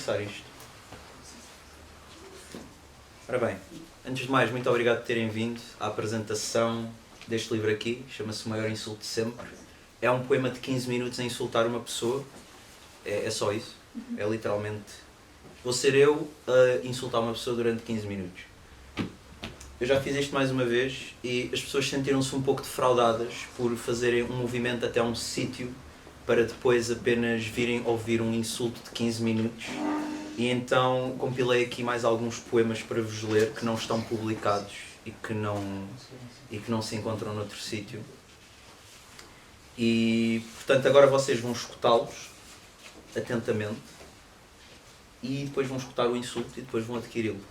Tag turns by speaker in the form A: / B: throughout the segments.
A: começar isto. Ora bem, antes de mais, muito obrigado por terem vindo à apresentação deste livro aqui. Chama-se O Maior Insulto de Sempre. É um poema de 15 minutos a insultar uma pessoa. É só isso. É literalmente... Vou ser eu a insultar uma pessoa durante 15 minutos. Eu já fiz isto mais uma vez e as pessoas sentiram-se um pouco defraudadas por fazerem um movimento até um sítio para depois apenas virem ouvir um insulto de 15 minutos. E então compilei aqui mais alguns poemas para vos ler que não estão publicados e que não se encontram noutro sítio. E, portanto, agora vocês vão escutá-los atentamente e depois vão escutar o insulto e depois vão adquiri-lo.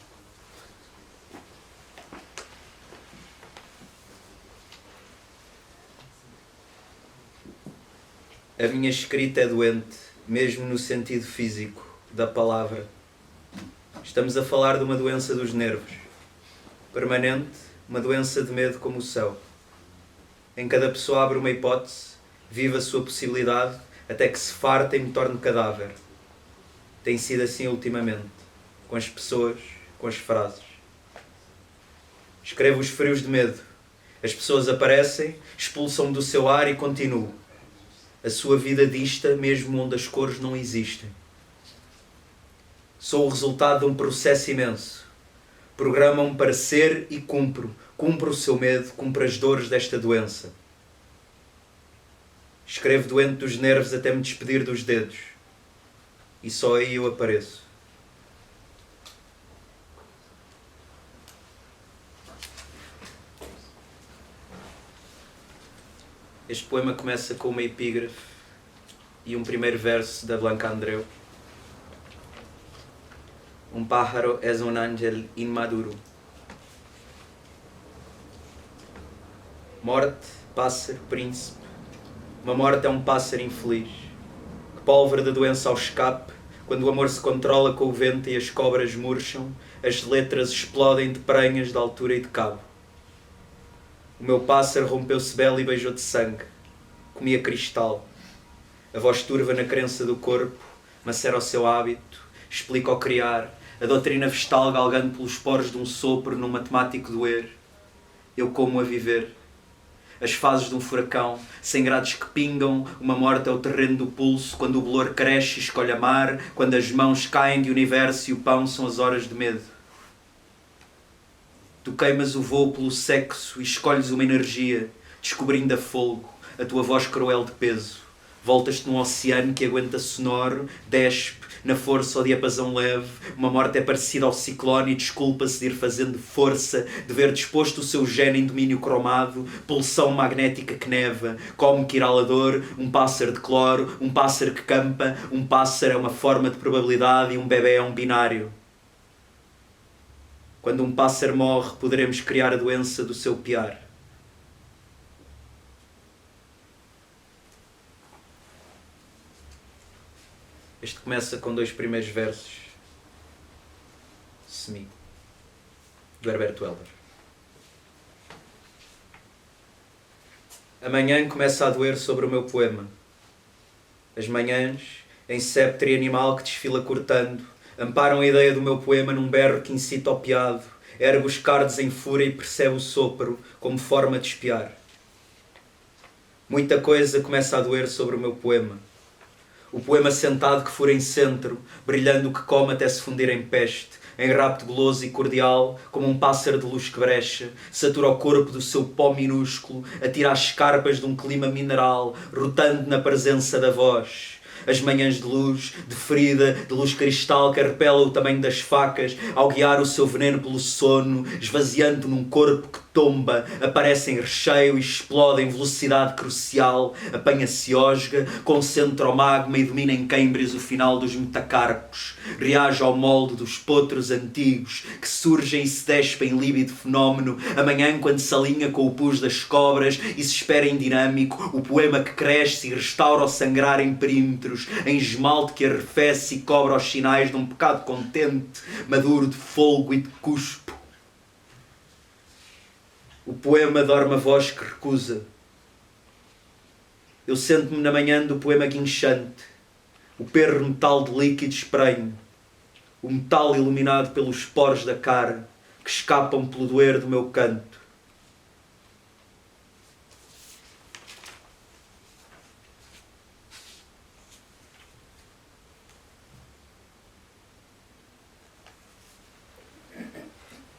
A: A minha escrita é doente, mesmo no sentido físico da palavra. Estamos a falar de uma doença dos nervos. Permanente, uma doença de medo como o céu. Em cada pessoa abre uma hipótese, vive a sua possibilidade, até que se farta e me torne cadáver. Tem sido assim ultimamente, com as pessoas, com as frases. Escrevo os frios de medo. As pessoas aparecem, expulsam-me do seu ar e continuo. A sua vida dista, mesmo onde as cores não existem. Sou o resultado de um processo imenso. Programam-me para ser e cumpro. Cumpro o seu medo, cumpro as dores desta doença. Escrevo doente dos nervos até me despedir dos dedos. E só aí eu apareço. Este poema começa com uma epígrafe e um primeiro verso da Blanca Andreu. Um pájaro es un ángel inmaduro. Morte, pássaro, príncipe. Uma morte é um pássaro infeliz. Que pólvora da doença ao escape, quando o amor se controla com o vento e as cobras murcham, as letras explodem de prenhas de altura e de cabo. O meu pássaro rompeu-se belo e beijou de sangue. Comia cristal. A voz turva na crença do corpo, macera o seu hábito, explica o criar, a doutrina vestal galgando pelos poros de um sopro num matemático doer. Eu como a viver. As fases de um furacão, sem grades que pingam, uma morte é o terreno do pulso, quando o bolor cresce e escolhe amar, quando as mãos caem de universo e o pão são as horas de medo. Tu queimas o voo pelo sexo e escolhes uma energia, descobrindo a folgo, a tua voz cruel de peso. Voltas-te num oceano que aguenta sonoro, despe, na força ou diapasão leve. Uma morte é parecida ao ciclone e desculpa-se de ir fazendo força, de ver disposto o seu gene em domínio cromado, pulsão magnética que neva, como que iralador, um pássaro de cloro, um pássaro que campa, um pássaro é uma forma de probabilidade e um bebê é um binário. Quando um pássaro morre, poderemos criar a doença do seu piar. Este começa com dois primeiros versos. Semi. Do Herberto Helder. Amanhã começa a doer sobre o meu poema. As manhãs, em sceptre animal que desfila cortando, amparam a ideia do meu poema num berro que incita ao piado, ergue os cardos em fúria e percebe o sopro como forma de espiar. Muita coisa começa a doer sobre o meu poema. O poema sentado que fura em centro, brilhando o que come até se fundir em peste, em rapto goloso e cordial, como um pássaro de luz que brecha, satura o corpo do seu pó minúsculo, atira as escarpas de um clima mineral, rotando na presença da voz. As manhãs de luz, de ferida, de luz cristal que arrepela o tamanho das facas, ao guiar o seu veneno pelo sono, esvaziando num corpo que tomba, aparece em recheio e explode em velocidade crucial, apanha-se osga, concentra o magma e domina em Câmbrios o final dos metacarpos, reage ao molde dos potros antigos, que surgem e se despem em lívido fenómeno, amanhã quando se alinha com o pus das cobras e se espera em dinâmico, o poema que cresce e restaura o sangrar em perímetros, em esmalte que arrefece e cobra os sinais de um pecado contente, maduro de folgo e de cuspo. O poema dorme a voz que recusa. Eu sento-me na manhã do poema guinchante, o perro metal de líquido esprenho, o metal iluminado pelos poros da cara que escapam pelo doer do meu canto.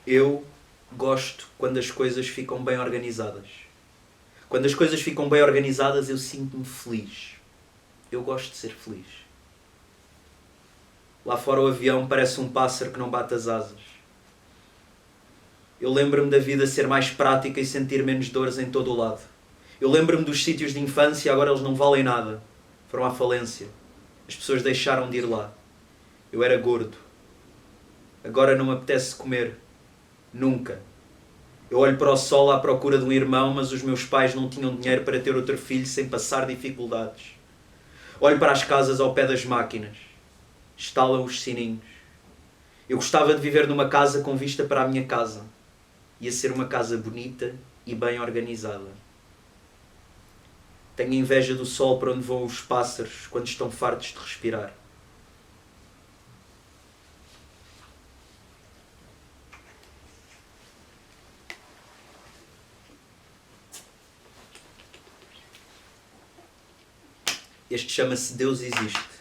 A: Eu gosto quando as coisas ficam bem organizadas. Quando as coisas ficam bem organizadas, eu sinto-me feliz. Eu gosto de ser feliz. Lá fora o avião parece um pássaro que não bate as asas. Eu lembro-me da vida ser mais prática e sentir menos dores em todo o lado. Eu lembro-me dos sítios de infância e agora eles não valem nada. Foram à falência. As pessoas deixaram de ir lá. Eu era gordo. Agora não me apetece comer. Nunca. Eu olho para o sol à procura de um irmão, mas os meus pais não tinham dinheiro para ter outro filho sem passar dificuldades. Olho para as casas ao pé das máquinas. Estalam os sininhos. Eu gostava de viver numa casa com vista para a minha casa. Ia ser uma casa bonita e bem organizada. Tenho inveja do sol para onde vão os pássaros quando estão fartos de respirar. Este chama-se Deus Existe.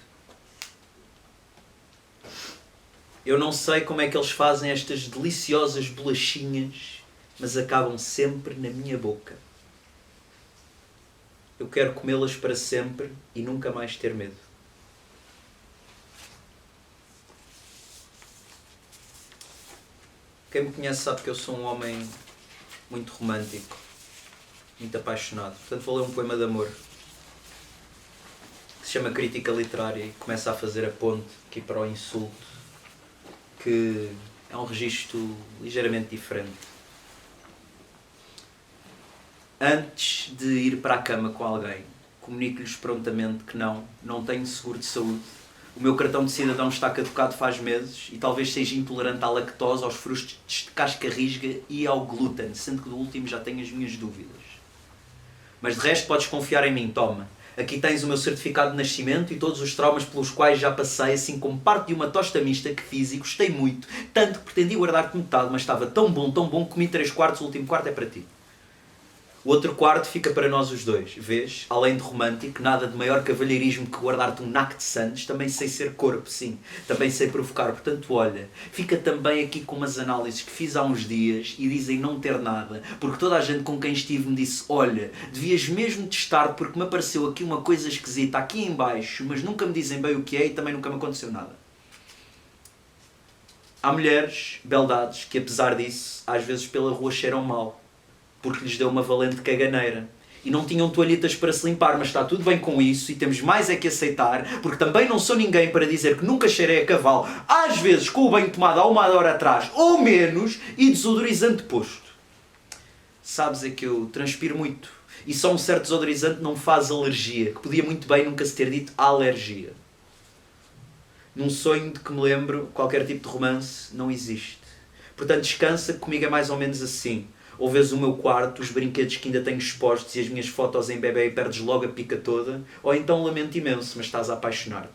A: Eu não sei como é que eles fazem estas deliciosas bolachinhas, mas acabam sempre na minha boca. Eu quero comê-las para sempre e nunca mais ter medo. Quem me conhece sabe que eu sou um homem muito romântico, muito apaixonado. Portanto, vou ler um poema de amor que se chama Crítica Literária e começa a fazer a ponte aqui para o insulto, que é um registro ligeiramente diferente. Antes de ir para a cama com alguém, comunico-lhes prontamente que não tenho seguro de saúde. O meu cartão de cidadão está caducado faz meses e talvez seja intolerante à lactose, aos frutos de casca-risga e ao glúten, sendo que do último já tenho as minhas dúvidas. Mas de resto podes confiar em mim, toma. Aqui tens o meu certificado de nascimento e todos os traumas pelos quais já passei, assim como parte de uma tosta mista que fiz e gostei muito, tanto que pretendi guardar-te metade, mas estava tão bom, que comi 3/4, o último quarto é para ti. O outro quarto fica para nós os dois. Vês? Além de romântico, nada de maior cavalheirismo que guardar-te um naco de santos. Também sei ser corpo, sim. Também sei provocar. Portanto, olha, fica também aqui com umas análises que fiz há uns dias e dizem não ter nada. Porque toda a gente com quem estive me disse, olha, devias mesmo testar porque me apareceu aqui uma coisa esquisita aqui em baixo, mas nunca me dizem bem o que é e também nunca me aconteceu nada. Há mulheres, beldades, que apesar disso, às vezes pela rua cheiram mal. Porque lhes deu uma valente caganeira. E não tinham toalhitas para se limpar, mas está tudo bem com isso e temos mais é que aceitar, porque também não sou ninguém para dizer que nunca cheirei a cavalo, às vezes com o banho tomado há 1 hora atrás, ou menos, e desodorizante posto. Sabes, é que eu transpiro muito, e só um certo desodorizante não faz alergia, que podia muito bem nunca se ter dito alergia. Num sonho de que me lembro, qualquer tipo de romance não existe. Portanto, descansa, que comigo é mais ou menos assim. Ou vês o meu quarto, os brinquedos que ainda tenho expostos e as minhas fotos em bebê e perdes logo a pica toda, ou então lamento imenso, mas estás a apaixonar-te.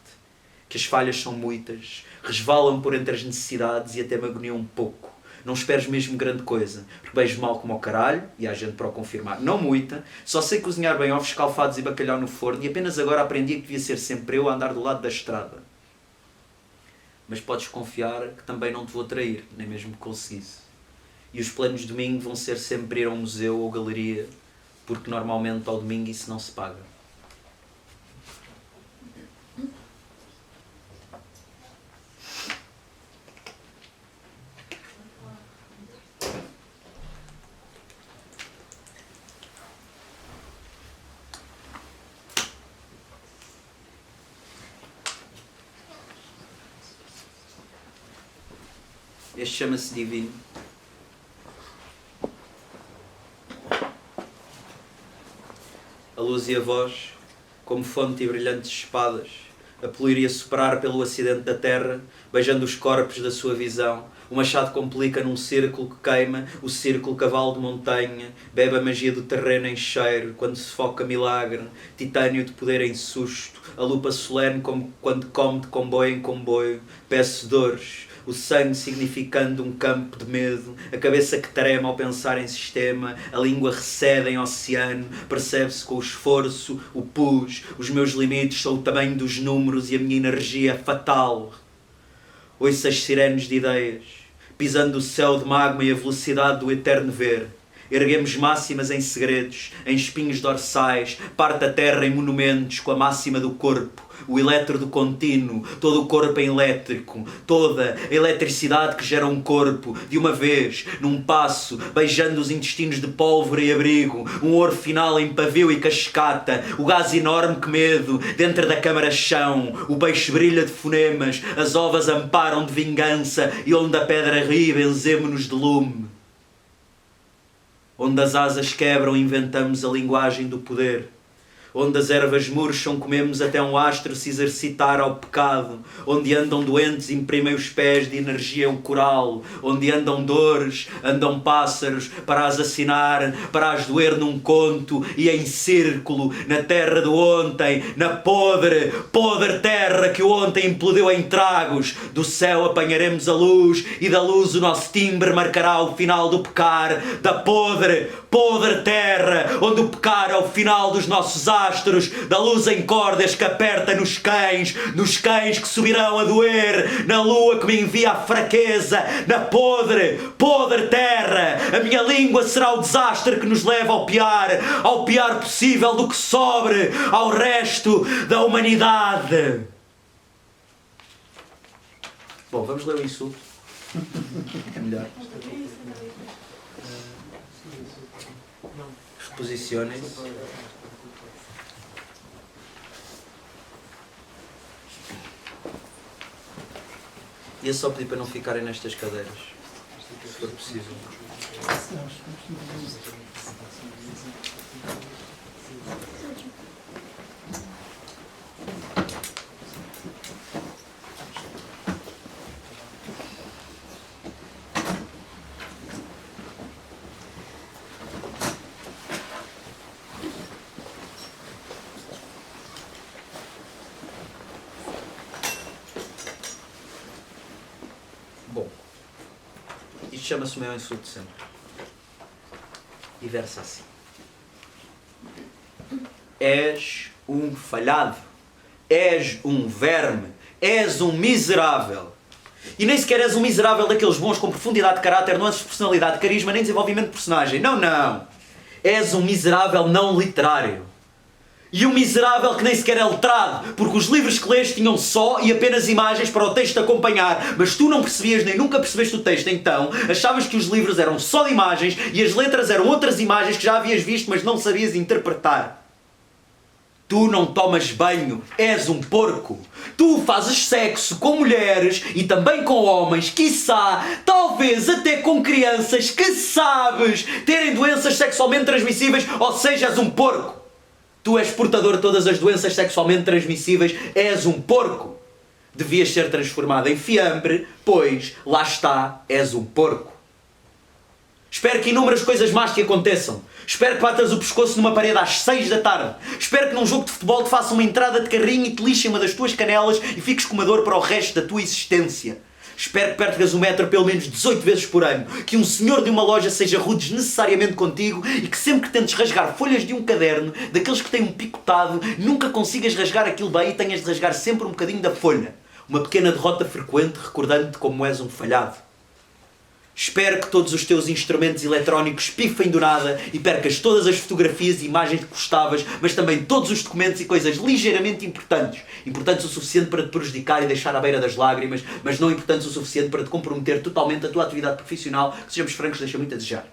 A: Que as falhas são muitas, resvalam por entre as necessidades e até me agoniam um pouco. Não esperes mesmo grande coisa, porque beijo mal como ao caralho, e há gente para o confirmar, não muita, só sei cozinhar bem ovos escalfados e bacalhau no forno e apenas agora aprendi que devia ser sempre eu a andar do lado da estrada. Mas podes confiar que também não te vou trair, nem mesmo que conseguisse. E os planos de domingo vão ser sempre ir a um museu ou galeria, porque normalmente ao domingo isso não se paga. Este chama-se Divino. A luz e a voz, como fonte e brilhantes espadas, a poluir e a superar pelo acidente da terra, beijando os corpos da sua visão. O machado complica num círculo que queima, o círculo cavalo de montanha, bebe a magia do terreno em cheiro, quando se foca milagre, titânio de poder em susto, a lupa solene como quando come de comboio em comboio, peço dores, o sangue significando um campo de medo, a cabeça que trema ao pensar em sistema, a língua recede em oceano, percebe-se com o esforço, o pus, os meus limites são o tamanho dos números e a minha energia é fatal. Ouço as sirenes de ideias, pisando o céu de magma e a velocidade do eterno ver. Erguemos máximas em segredos, em espinhos dorsais, parte a terra em monumentos com a máxima do corpo, o eletro do contínuo, todo o corpo em elétrico, toda a eletricidade que gera um corpo, de uma vez, num passo, beijando os intestinos de pólvora e abrigo, um ouro final em pavio e cascata, o gás enorme que medo, dentro da câmara-chão, o peixe brilha de fonemas, as ovas amparam de vingança e onde a pedra ri, benzemo-nos de lume. Onde as asas quebram, inventamos a linguagem do poder. Onde as ervas murcham, comemos até um astro se exercitar ao pecado. Onde andam doentes, imprimem os pés de energia o coral. Onde andam dores, andam pássaros, para as assinar, para as doer num conto e em círculo, na terra do ontem, na podre, podre terra que o ontem implodiu em tragos. Do céu apanharemos a luz e da luz o nosso timbre marcará o final do pecar. Da podre, podre terra, onde o pecar é o final dos nossos astros, da luz em cordas que aperta nos cães que subirão a doer, na lua que me envia a fraqueza, na podre, podre terra. A minha língua será o desastre que nos leva ao pior possível do que sobre, ao resto da humanidade. Bom, vamos ler o insulto. É melhor. Reposicionem-se. E é só pedir para não ficarem nestas cadeiras, se for possível. Bom, isto chama-se o meu insulto sempre. E versa assim. És um falhado. És um verme. És um miserável. E nem sequer és um miserável daqueles bons com profundidade de caráter, nuances de personalidade, carisma, nem desenvolvimento de personagem. Não, não. És um miserável não literário. E um miserável que nem sequer é letrado, porque os livros que lês tinham só e apenas imagens para o texto acompanhar, mas tu não percebias nem nunca percebeste o texto, então achavas que os livros eram só de imagens e as letras eram outras imagens que já havias visto, mas não sabias interpretar. Tu não tomas banho, és um porco. Tu fazes sexo com mulheres e também com homens, quiçá, talvez até com crianças que sabes terem doenças sexualmente transmissíveis, ou seja, és um porco. Tu és portador de todas as doenças sexualmente transmissíveis, és um porco. Devias ser transformado em fiambre, pois, lá está, és um porco. Espero que inúmeras coisas más te aconteçam. Espero que batas o pescoço numa parede às 6 da tarde. Espero que num jogo de futebol te faça uma entrada de carrinho e te lixe uma das tuas canelas e fiques com uma dor para o resto da tua existência. Espero que percas o metro pelo menos 18 vezes por ano, que um senhor de uma loja seja rude desnecessariamente contigo e que sempre que tentes rasgar folhas de um caderno, daqueles que têm um picotado, nunca consigas rasgar aquilo bem e tenhas de rasgar sempre um bocadinho da folha. Uma pequena derrota frequente recordando-te como és um falhado. Espero que todos os teus instrumentos eletrónicos pifem do nada e percas todas as fotografias e imagens que gostavas, mas também todos os documentos e coisas ligeiramente importantes. Importantes o suficiente para te prejudicar e deixar à beira das lágrimas, mas não importantes o suficiente para te comprometer totalmente a tua atividade profissional, que, sejamos francos, deixa muito a desejar.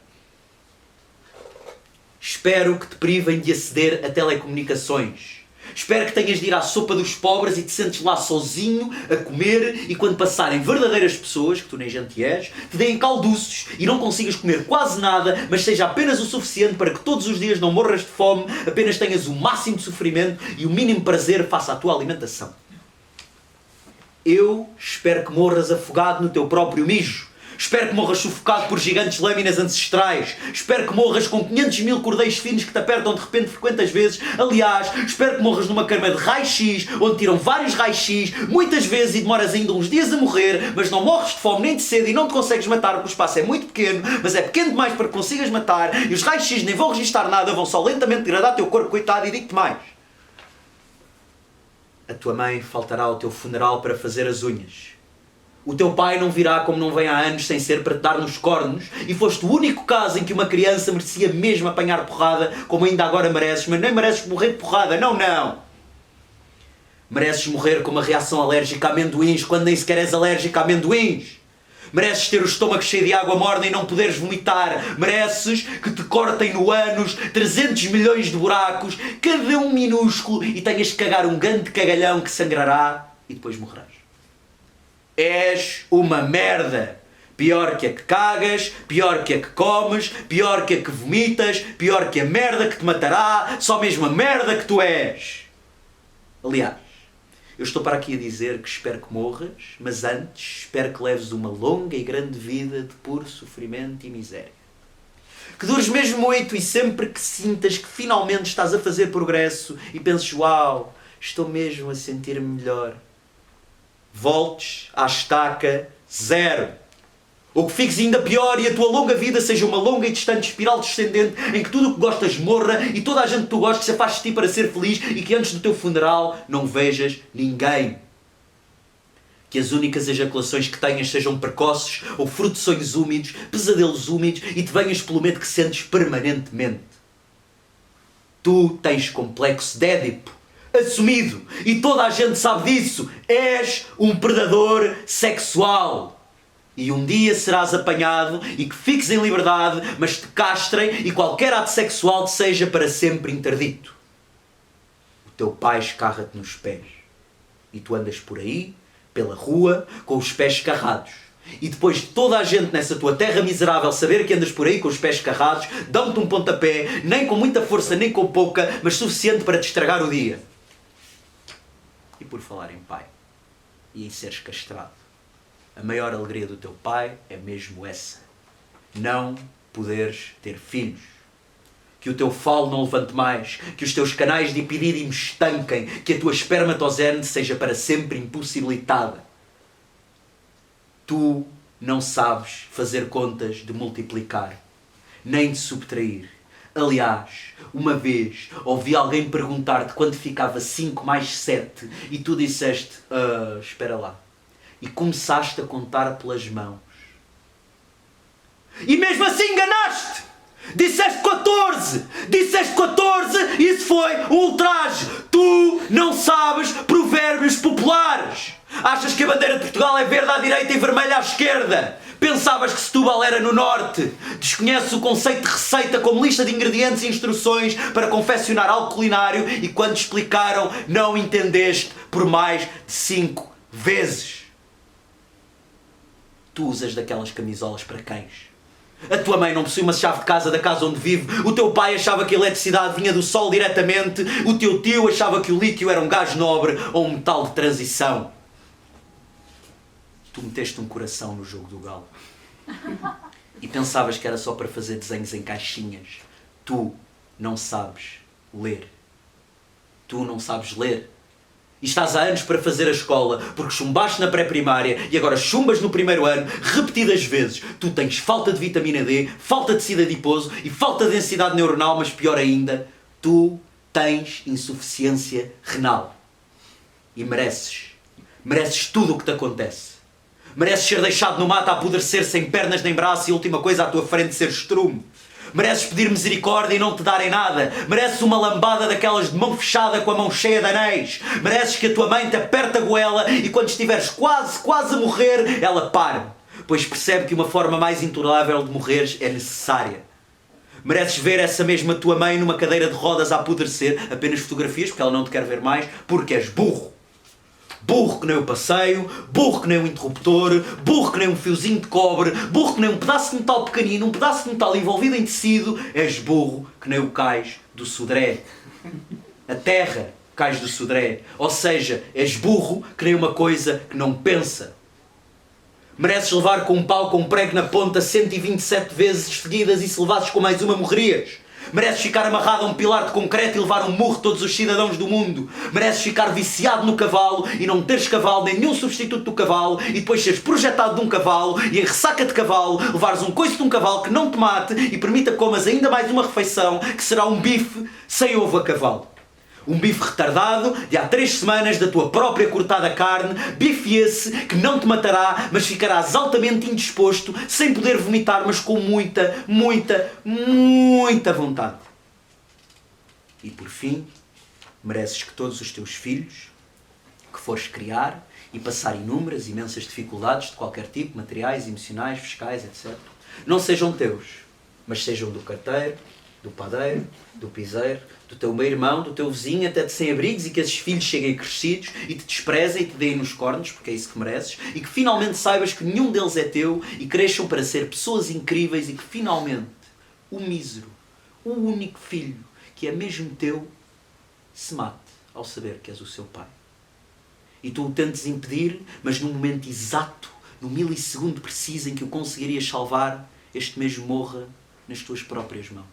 A: Espero que te privem de aceder a telecomunicações. Espero que tenhas de ir à sopa dos pobres e te sentes lá sozinho a comer e quando passarem verdadeiras pessoas, que tu nem gente és, te deem calduços e não consigas comer quase nada, mas seja apenas o suficiente para que todos os dias não morras de fome, apenas tenhas o máximo de sofrimento e o mínimo prazer face à tua alimentação. Eu espero que morras afogado no teu próprio mijo. Espero que morras sufocado por gigantes lâminas ancestrais. Espero que morras com 500.000 cordeiros finos que te apertam de repente frequentas vezes. Aliás, espero que morras numa cama de raio-x, onde tiram vários raios-x, muitas vezes, e demoras ainda uns dias a morrer, mas não morres de fome nem de sede e não te consegues matar porque o espaço é muito pequeno, mas é pequeno demais para que consigas matar, e os raios-x nem vão registar nada, vão só lentamente degradar teu corpo, coitado, e digo-te mais. A tua mãe faltará ao teu funeral para fazer as unhas. O teu pai não virá como não vem há anos sem ser para te dar nos cornos, e foste o único caso em que uma criança merecia mesmo apanhar porrada, como ainda agora mereces, mas nem mereces morrer de porrada, não, não! Mereces morrer com uma reação alérgica a amendoins quando nem sequer és alérgico a amendoins. Mereces ter o estômago cheio de água morna e não poderes vomitar. Mereces que te cortem no ânus 300 milhões de buracos, cada um minúsculo, e tenhas que cagar um grande cagalhão que sangrará e depois morrerás. És uma merda. Pior que a que cagas, pior que a que comes, pior que a que vomitas, pior que a merda que te matará, só mesmo a merda que tu és. Aliás, eu estou para aqui a dizer que espero que morras, mas antes espero que leves uma longa e grande vida de puro sofrimento e miséria. Que dures mesmo muito, e sempre que sintas que finalmente estás a fazer progresso e penses, uau, estou mesmo a sentir-me melhor, voltes à estaca zero. Ou que fiques ainda pior e a tua longa vida seja uma longa e distante espiral descendente em que tudo o que gostas morra e toda a gente que tu gostas se afaste de ti para ser feliz, e que antes do teu funeral não vejas ninguém. Que as únicas ejaculações que tenhas sejam precoces ou fruto de sonhos úmidos, pesadelos úmidos, e te venhas pelo medo que sentes permanentemente. Tu tens complexo de Édipo. Assumido. E toda a gente sabe disso. És um predador sexual. E um dia serás apanhado e que fiques em liberdade, mas te castrem e qualquer ato sexual te seja para sempre interdito. O teu pai escarra-te nos pés. E tu andas por aí, pela rua, com os pés escarrados. E depois de toda a gente nessa tua terra miserável saber que andas por aí com os pés escarrados, dão-te um pontapé, nem com muita força nem com pouca, mas suficiente para te estragar o dia. E por falar em pai, e em seres castrado, a maior alegria do teu pai é mesmo essa. Não poderes ter filhos. Que o teu falo não levante mais, que os teus canais de epidídimo estanquem, que a tua espermatogênese seja para sempre impossibilitada. Tu não sabes fazer contas de multiplicar, nem de subtrair. Aliás, uma vez ouvi alguém perguntar-te quando ficava 5 mais 7 e tu disseste, espera lá, e começaste a contar pelas mãos. E mesmo assim enganaste! Disseste 14! Disseste 14 e isso foi um ultraje! Tu não sabes provérbios populares! Achas que a bandeira de Portugal é verde à direita e vermelha à esquerda? Pensavas que Setúbal era no norte? Desconheces o conceito de receita como lista de ingredientes e instruções para confeccionar algo culinário, e quando te explicaram não entendeste por mais de 5 vezes. Tu usas daquelas camisolas para cães. A tua mãe não possui uma chave de casa da casa onde vive. O teu pai achava que a eletricidade vinha do sol diretamente. O teu tio achava que o lítio era um gás nobre ou um metal de transição. Tu meteste um coração no jogo do galo. E pensavas que era só para fazer desenhos em caixinhas. Tu não sabes ler. Tu não sabes ler. E estás há anos para fazer a escola, porque chumbaste na pré-primária e agora chumbas no primeiro ano, repetidas vezes. Tu tens falta de vitamina D, falta de tecido adiposo e falta de densidade neuronal, mas pior ainda, tu tens insuficiência renal. E mereces tudo o que te acontece. Mereces ser deixado no mato a apodrecer sem pernas nem braço e a última coisa à tua frente ser estrume. Mereces pedir misericórdia e não te darem nada. Mereces uma lambada daquelas de mão fechada com a mão cheia de anéis. Mereces que a tua mãe te aperte a goela e quando estiveres quase a morrer, ela pare. Pois percebe que uma forma mais intolerável de morreres é necessária. Mereces ver essa mesma tua mãe numa cadeira de rodas a apodrecer, apenas fotografias, porque ela não te quer ver mais, porque és burro. Burro que nem o passeio, burro que nem um interruptor, burro que nem um fiozinho de cobre, burro que nem um pedaço de metal pequenino, um pedaço de metal envolvido em tecido, és burro que nem o cais do Sodré. A terra cais do Sodré. Ou seja, és burro que nem uma coisa que não pensa. Mereces levar com um pau com um prego na ponta 127 vezes seguidas e se levasses com mais uma morrerias. Mereces ficar amarrado a um pilar de concreto e levar um murro todos os cidadãos do mundo. Mereces ficar viciado no cavalo e não teres cavalo, nem nenhum substituto do cavalo, e depois seres projetado de um cavalo e em ressaca de cavalo levares um coice de um cavalo que não te mate e permita que comas ainda mais uma refeição que será um bife sem ovo a cavalo. Um bife retardado de há 3 semanas da tua própria cortada carne, bife esse que não te matará, mas ficarás altamente indisposto, sem poder vomitar, mas com muita, muita, muita vontade. E por fim, mereces que todos os teus filhos, que fores criar e passar inúmeras, imensas dificuldades de qualquer tipo, materiais, emocionais, fiscais, etc., não sejam teus, mas sejam do carteiro, do padeiro, do piseiro, do teu meio-irmão, do teu vizinho, até de sem-abrigos, e que esses filhos cheguem crescidos e te desprezem e te deem nos cornos, porque é isso que mereces, e que finalmente saibas que nenhum deles é teu e cresçam para ser pessoas incríveis e que finalmente o mísero, o único filho que é mesmo teu, se mate ao saber que és o seu pai. E tu o tentes impedir, mas no momento exato, no milissegundo preciso em que o conseguirias salvar, este mesmo morra nas tuas próprias mãos.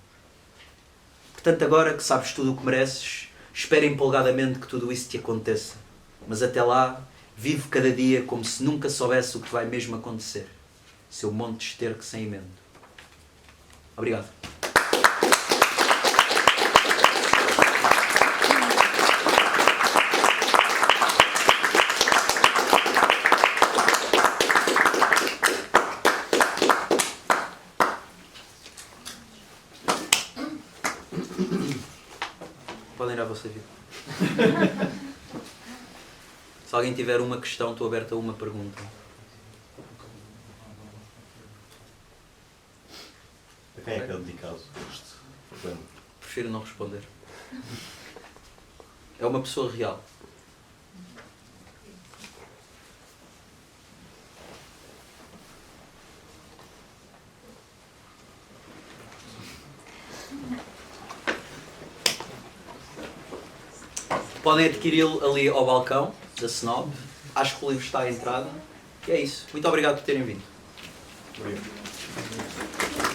A: Portanto, agora que sabes tudo o que mereces, espera empolgadamente que tudo isso te aconteça. Mas até lá, vive cada dia como se nunca soubesse o que vai mesmo acontecer. Seu monte de esterco sem emendo. Obrigado. Podem ir à vossa vida. Se alguém tiver uma questão, estou aberto a uma pergunta.
B: A quem é que é dedicado este poema?
A: Prefiro não responder. É uma pessoa real. Podem adquiri-lo ali ao balcão da Snob. Acho que o livro está à entrada. E é isso. Muito obrigado por terem vindo.
B: Obrigado.
C: Obrigado.